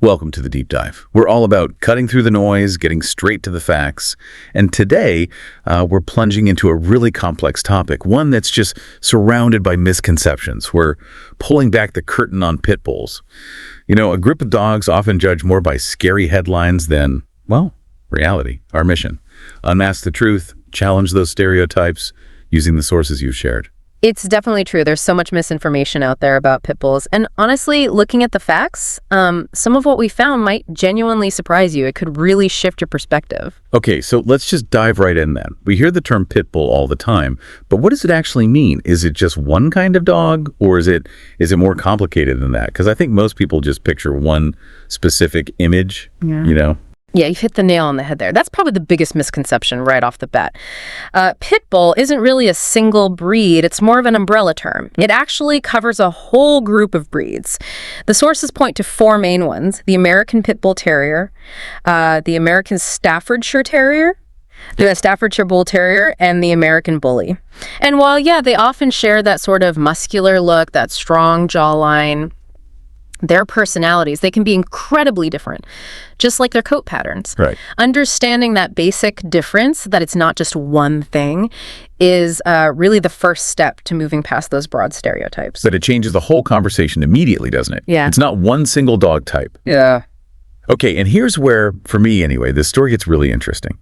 Welcome to the Deep Dive. We're all about cutting through the noise, getting straight to the facts. And today, we're plunging into a really complex topic, one that's just surrounded by misconceptions. We're pulling back the curtain on pit bulls. You know, a group of dogs often judge more by scary headlines than, well, reality, our mission. Unmask the truth, challenge those stereotypes using the sources you've shared. It's definitely true. There's so much misinformation out there about pit bulls. And honestly, looking at the facts, some of what we found might genuinely surprise you. It could really shift your perspective. Okay, so let's just dive right in then. We hear the term pit bull all the time, but what does it actually mean? Is it just one kind of dog, or is it more complicated than that? Because I think most people just picture one specific image, you know? Yeah, you've hit the nail on the head there. That's probably the biggest misconception right off the bat. Pit bull isn't really a single breed. It's more of an umbrella term. It actually covers a whole group of breeds. The sources point to four main ones: the American Pit Bull Terrier, the American Staffordshire Terrier, the Staffordshire Bull Terrier, and the American Bully. And while, yeah, they often share that sort of muscular look, that strong jawline, their personalities, they can be incredibly different, just like their coat patterns. Right. Understanding that basic difference, that it's not just one thing, is really the first step to moving past those broad stereotypes. But it changes the whole conversation immediately, doesn't it? Yeah. It's not one single dog type. Yeah. Okay, and here's where, for me anyway, this story gets really interesting.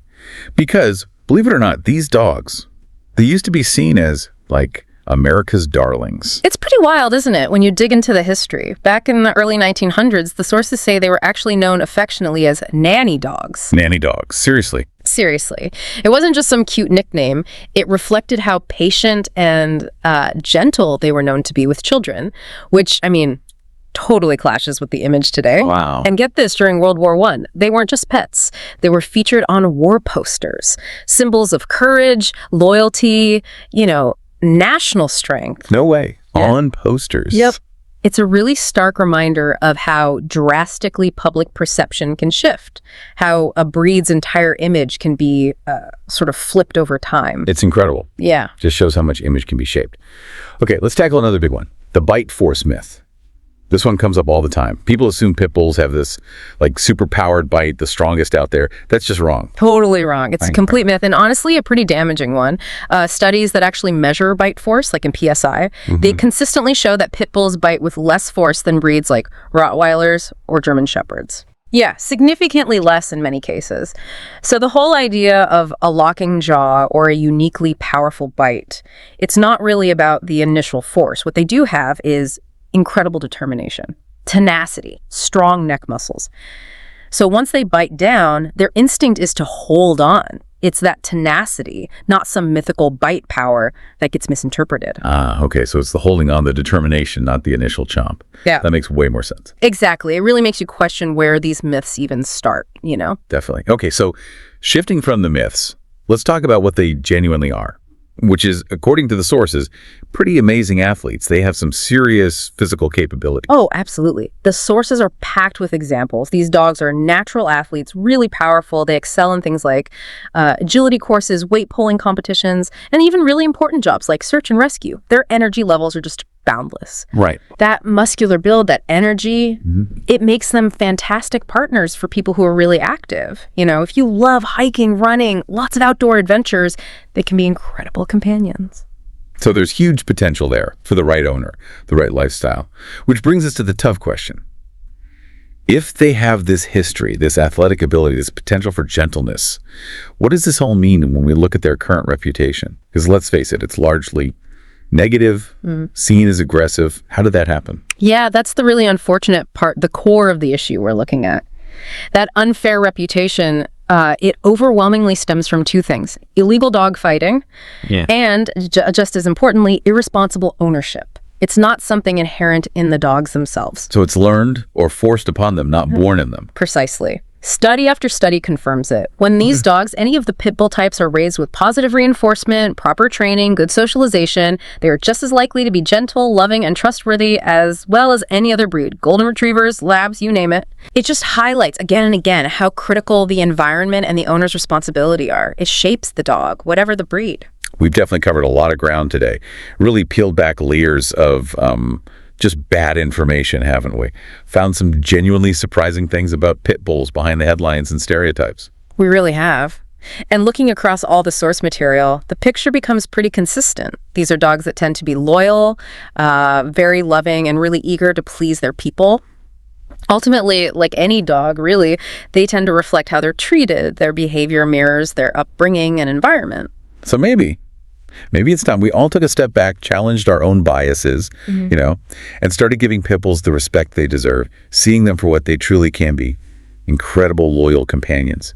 Because, believe it or not, these dogs, they used to be seen as, like, America's darlings. It's pretty wild, isn't it, when you dig into the history? Back in the early 1900s, the sources say they were actually known affectionately as nanny dogs. Nanny dogs, seriously. Seriously. It wasn't just some cute nickname. It reflected how patient and gentle they were known to be with children, which, I mean, totally clashes with the image today. Wow. And get this, during World War I, they weren't just pets. They were featured on war posters, symbols of courage, loyalty, national strength. No way. Yeah. On posters. Yep. It's a really stark reminder of how drastically public perception can shift, how a breed's entire image can be sort of flipped over time. It's incredible. Yeah. Just shows how much image can be shaped. Okay, let's tackle another big one. The bite force myth. This one comes up all the time. People assume pit bulls have this, like, super-powered bite, the strongest out there. That's just wrong. Totally wrong. It's a complete myth, and honestly, a pretty damaging one. Studies that actually measure bite force, like in PSI, they consistently show that pit bulls bite with less force than breeds like Rottweilers or German Shepherds. Yeah, significantly less in many cases. So the whole idea of a locking jaw or a uniquely powerful bite, it's not really about the initial force. What they do have is incredible determination, tenacity, strong neck muscles. So once they bite down, their instinct is to hold on. It's that tenacity, not some mythical bite power that gets misinterpreted. Okay, so it's the holding on, the determination, not the initial chomp. Yeah. That makes way more sense. Exactly. It really makes you question where these myths even start, Definitely. Okay, so shifting from the myths, let's talk about what they genuinely are, which is, according to the sources, pretty amazing athletes. They have some serious physical capability. Oh, absolutely. The sources are packed with examples. These dogs are natural athletes, really powerful. They excel in things like agility courses, weight pulling competitions, and even really important jobs like search and rescue. Their energy levels are just boundless. Right. That muscular build, that energy, it makes them fantastic partners for people who are really active. If you love hiking, running, lots of outdoor adventures, they can be incredible companions. So there's huge potential there for the right owner, the right lifestyle, which brings us to the tough question. If they have this history, this athletic ability, this potential for gentleness, what does this all mean when we look at their current reputation? Because let's face it, it's largely negative, seen as aggressive. How did that happen? Yeah, that's the really unfortunate part, the core of the issue we're looking at. That unfair reputation, it overwhelmingly stems from two things: illegal dog fighting, and just as importantly, irresponsible ownership. It's not something inherent in the dogs themselves. So it's learned or forced upon them, not born in them. Precisely. Study after study confirms it. When these dogs, any of the pit bull types, are raised with positive reinforcement, proper training, good socialization, they are just as likely to be gentle, loving, and trustworthy as well as any other breed. Golden retrievers, labs, you name it. It just highlights again and again how critical the environment and the owner's responsibility are. It shapes the dog, whatever the breed. We've definitely covered a lot of ground today. Really peeled back layers of just bad information, haven't we? Found some genuinely surprising things about pit bulls behind the headlines and stereotypes. We really have. And looking across all the source material, the picture becomes pretty consistent. These are dogs that tend to be loyal, very loving, and really eager to please their people. Ultimately, like any dog, really, they tend to reflect how they're treated. Their behavior mirrors their upbringing and environment. So maybe it's time we all took a step back, challenged our own biases, and started giving pit bulls the respect they deserve, seeing them for what they truly can be, incredible, loyal companions.